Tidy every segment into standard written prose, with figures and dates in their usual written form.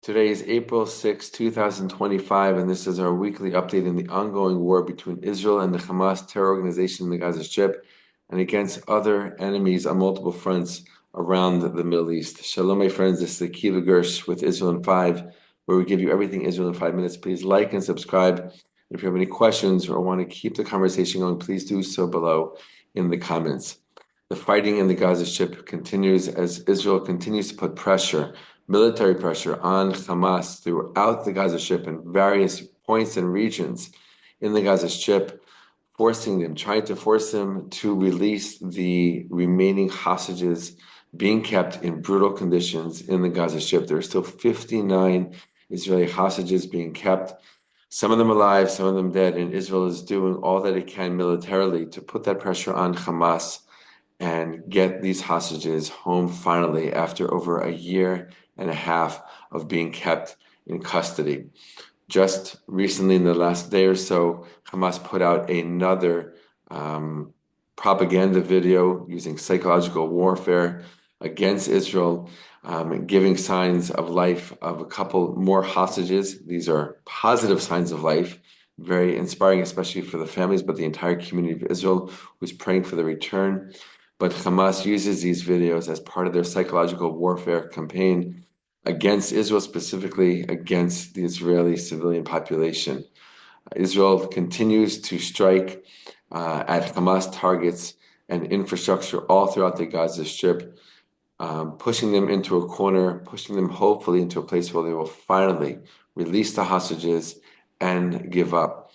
Today is April 6, 2025, and this is our weekly update in the ongoing war between Israel and the Hamas terror organization in the Gaza Strip and against other enemies on multiple fronts around the Middle East. Shalom, my friends. This is the Kiva Gersh with Israel in 5, where we give you everything Israel in 5 minutes. Please like and subscribe. And if you have any questions or want to keep the conversation going, please do so below in the comments. The fighting in the Gaza Strip continues as Israel continues to put military pressure on Hamas throughout the Gaza Strip and various points and regions in the Gaza Strip, trying to force them to release the remaining hostages being kept in brutal conditions in the Gaza Strip. There are still 59 Israeli hostages being kept, some of them alive, some of them dead, and Israel is doing all that it can militarily to put that pressure on Hamas and get these hostages home finally after over a year and a half of being kept in custody. Just recently, in the last day or so, Hamas put out another propaganda video using psychological warfare against Israel, giving signs of life of a couple more hostages. These are positive signs of life, very inspiring, especially for the families, but the entire community of Israel who's praying for the return. But Hamas uses these videos as part of their psychological warfare campaign against Israel, specifically against the Israeli civilian population. Israel continues to strike at Hamas targets and infrastructure all throughout the Gaza Strip, pushing them into a corner, pushing them hopefully into a place where they will finally release the hostages and give up.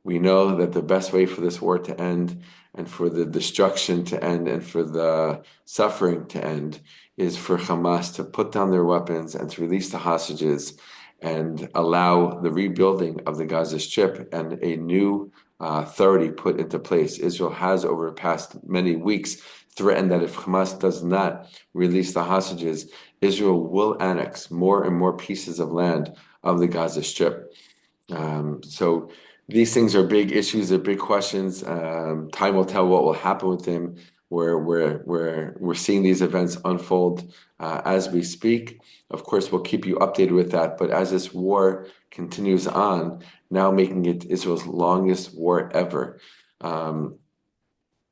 We know that the best way for this war to end and for the destruction to end and for the suffering to end is for Hamas to put down their weapons and to release the hostages and allow the rebuilding of the Gaza Strip and a new authority put into place. Israel has, over the past many weeks, threatened that if Hamas does not release the hostages, Israel will annex more and more pieces of land of the Gaza Strip. So these things are big issues, they're big questions. Time will tell what will happen with them. We're seeing these events unfold as we speak. Of course, we'll keep you updated with that. But as this war continues on, now making it Israel's longest war ever,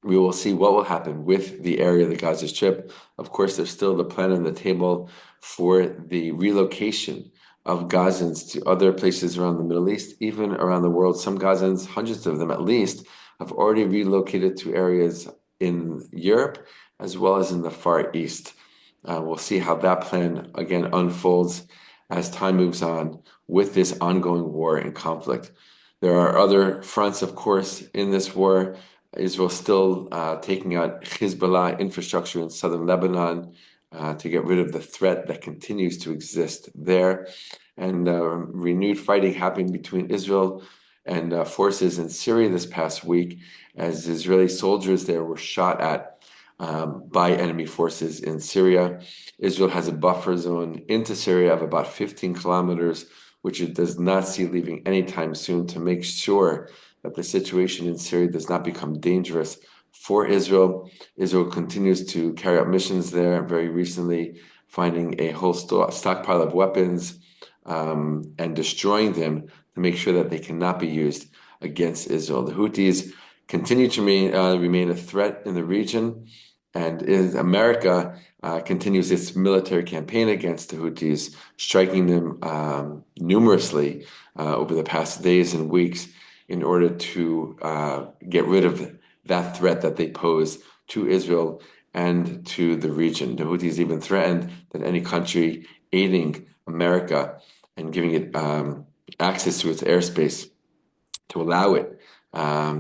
we will see what will happen with the area of the Gaza Strip. Of course, there's still the plan on the table for the relocation of Gazans to other places around the Middle East, even around the world. Some Gazans, hundreds of them at least, have already relocated to areas in Europe as well as in the Far East. We'll see how that plan again unfolds as time moves on with this ongoing war and conflict. There are other fronts, of course, in this war. Israel still taking out Hezbollah infrastructure in southern Lebanon to get rid of the threat that continues to exist there. And renewed fighting happening between Israel and forces in Syria this past week as Israeli soldiers there were shot at by enemy forces in Syria. Israel has a buffer zone into Syria of about 15 kilometers, which it does not see leaving anytime soon, to make sure that the situation in Syria does not become dangerous for Israel. Israel continues to carry out missions there, very recently finding a whole stockpile of weapons and destroying them to make sure that they cannot be used against Israel. The Houthis continue to remain a threat in the region, and America continues its military campaign against the Houthis, striking them numerously over the past days and weeks in order to get rid of that threat that they pose to Israel and to the region. The Houthis even threatened that any country aiding America and giving it access to its airspace to allow it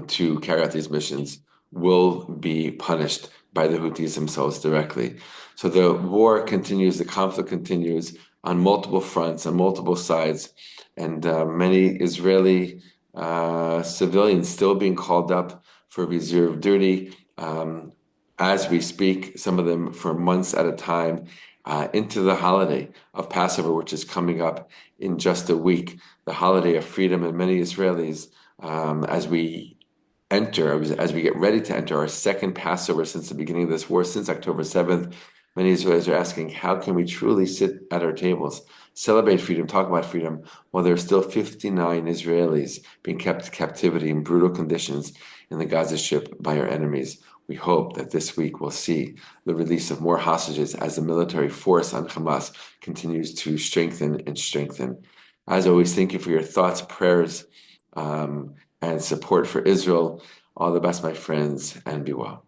to carry out these missions will be punished by the Houthis themselves directly. So the war continues, the conflict continues on multiple fronts, on multiple sides, and many Israeli civilians still being called up for reserve duty as we speak, some of them for months at a time, into the holiday of Passover, which is coming up in just a week, the holiday of freedom. And many Israelis, as we get ready to enter our second Passover since the beginning of this war, since October 7th, many Israelis are asking, how can we truly sit at our tables, celebrate freedom, talk about freedom, while there are still 59 Israelis being kept in captivity in brutal conditions in the Gaza Strip by our enemies. We hope that this week we'll see the release of more hostages as the military force on Hamas continues to strengthen and strengthen. As always, thank you for your thoughts, prayers, and support for Israel. All the best, my friends, and be well.